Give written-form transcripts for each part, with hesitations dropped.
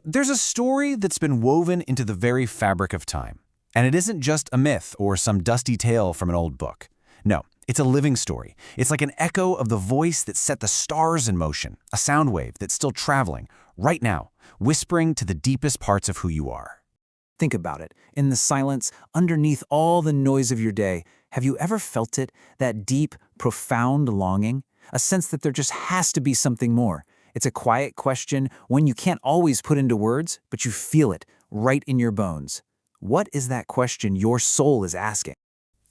There's a story that's been woven into the very fabric of time. And it isn't just a myth or some dusty tale from an old book. No, it's a living story. It's like an echo of the voice that set the stars in motion, a sound wave that's still traveling, right now, whispering to the deepest parts of who you are. Think about it. In the silence, underneath all the noise of your day, have you ever felt it, that deep, profound longing? A sense that there just has to be something more. It's a quiet question, one you can't always put into words, but you feel it right in your bones. What is that question your soul is asking?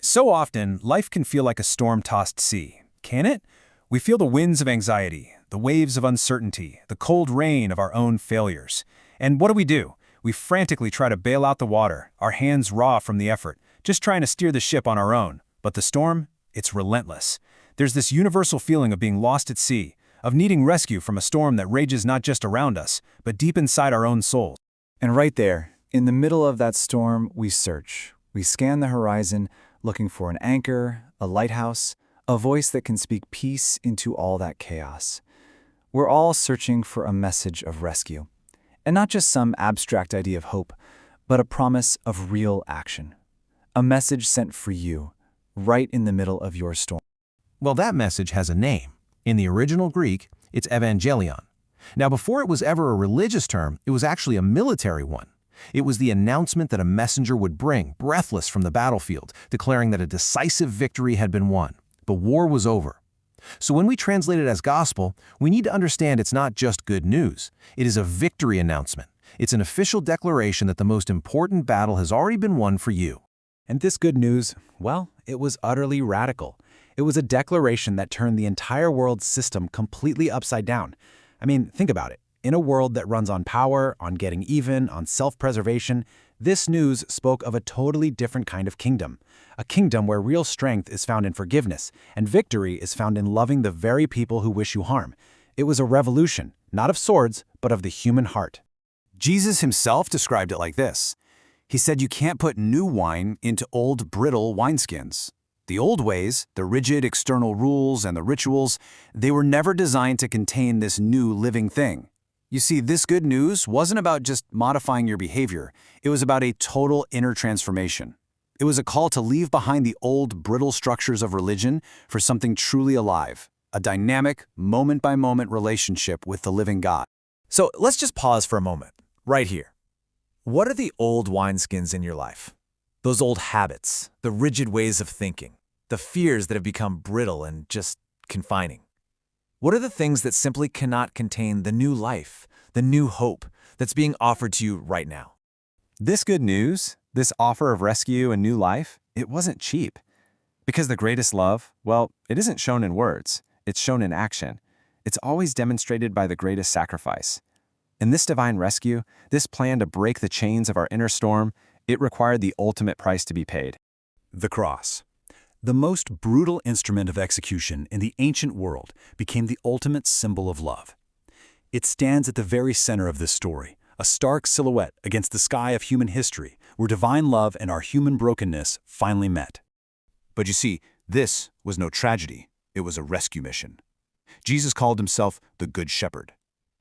So often, life can feel like a storm-tossed sea, can it? We feel the winds of anxiety, the waves of uncertainty, the cold rain of our own failures. And what do? We frantically try to bail out the water, our hands raw from the effort, just trying to steer the ship on our own. But the storm, it's relentless. There's this universal feeling of being lost at sea, of needing rescue from a storm that rages not just around us, but deep inside our own souls. And right there, in the middle of that storm, we search. We scan the horizon, looking for an anchor, a lighthouse, a voice that can speak peace into all that chaos. We're all searching for a message of rescue. And not just some abstract idea of hope, but a promise of real action. A message sent for you, right in the middle of your storm. Well, that message has a name. In the original Greek, it's Euangelion. Now, before it was ever a religious term, it was actually a military one. It was the announcement that a messenger would bring, breathless from the battlefield, declaring that a decisive victory had been won. But war was over. So when we translate it as gospel, we need to understand it's not just good news. It is a victory announcement. It's an official declaration that the most important battle has already been won for you. And this good news, well, it was utterly radical. It was a declaration that turned the entire world's system completely upside down. I mean, think about it. In a world that runs on power, on getting even, on self-preservation, this news spoke of a totally different kind of kingdom. A kingdom where real strength is found in forgiveness, and victory is found in loving the very people who wish you harm. It was a revolution, not of swords, but of the human heart. Jesus himself described it like this. He said you can't put new wine into old, brittle wineskins. The old ways, the rigid external rules and the rituals, they were never designed to contain this new living thing. You see, this good news wasn't about just modifying your behavior. It was about a total inner transformation. It was a call to leave behind the old, brittle structures of religion for something truly alive, a dynamic, moment-by-moment relationship with the living God. So let's just pause for a moment, right here. What are the old wineskins in your life? Those old habits, the rigid ways of thinking, the fears that have become brittle and just confining. What are the things that simply cannot contain the new life, the new hope that's being offered to you right now? This good news, this offer of rescue and new life, it wasn't cheap. Because the greatest love, well, it isn't shown in words, it's shown in action. It's always demonstrated by the greatest sacrifice. In this divine rescue, this plan to break the chains of our inner storm, it required the ultimate price to be paid. The cross. The most brutal instrument of execution in the ancient world became the ultimate symbol of love. It stands at the very center of this story, a stark silhouette against the sky of human history, where divine love and our human brokenness finally met. But you see, this was no tragedy. It was a rescue mission. Jesus called himself the Good Shepherd.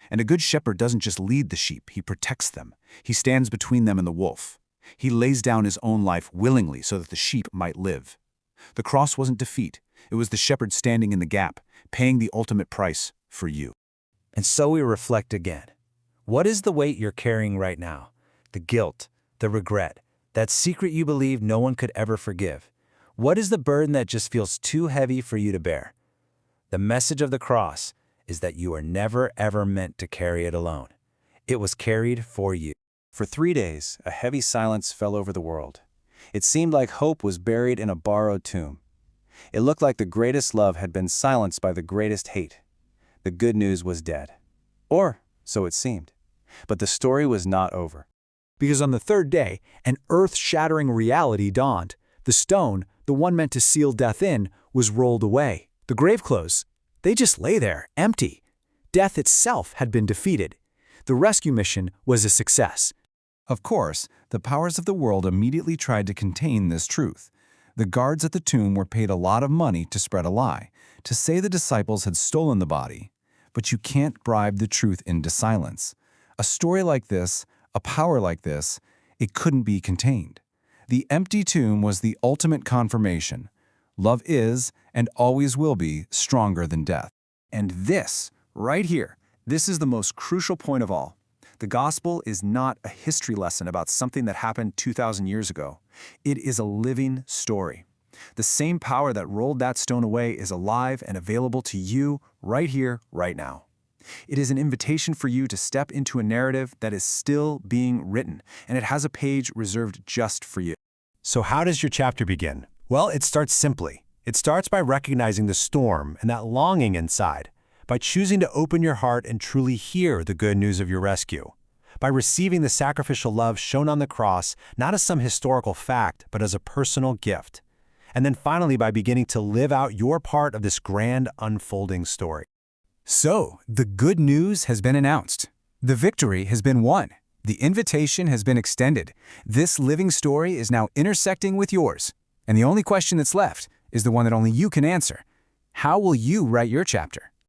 And a good shepherd doesn't just lead the sheep, he protects them. He stands between them and the wolf. He lays down his own life willingly so that the sheep might live. The cross wasn't defeat. It was the shepherd standing in the gap, paying the ultimate price for you. And so we reflect again. What is the weight you're carrying right now? The guilt, the regret, that secret you believe no one could ever forgive. What is the burden that just feels too heavy for you to bear? The message of the cross is that you are never ever meant to carry it alone. It was carried for you. For 3 days, a heavy silence fell over the world. It seemed like hope was buried in a borrowed tomb. It looked like the greatest love had been silenced by the greatest hate. The good news was dead. Or so it seemed. But the story was not over. Because on the third day, an earth-shattering reality dawned. The stone, the one meant to seal death in, was rolled away. The grave clothes, they just lay there, empty. Death itself had been defeated. The rescue mission was a success. Of course, the powers of the world immediately tried to contain this truth. The guards at the tomb were paid a lot of money to spread a lie, to say the disciples had stolen the body. But you can't bribe the truth into silence. A story like this, a power like this, it couldn't be contained. The empty tomb was the ultimate confirmation. Love is, and always will be, stronger than death. And this, right here, this is the most crucial point of all. The gospel is not a history lesson about something that happened 2,000 years ago. It is a living story. The same power that rolled that stone away is alive and available to you right here, right now. It is an invitation for you to step into a narrative that is still being written, and it has a page reserved just for you. So how does your chapter begin? Well, it starts simply. It starts by recognizing the storm and that longing inside, by choosing to open your heart and truly hear the good news of your rescue, by receiving the sacrificial love shown on the cross, not as some historical fact, but as a personal gift. And then finally by beginning to live out your part of this grand unfolding story. So, the good news has been announced. The victory has been won. The invitation has been extended. This living story is now intersecting with yours. And the only question that's left is the one that only you can answer. How will you write your chapter?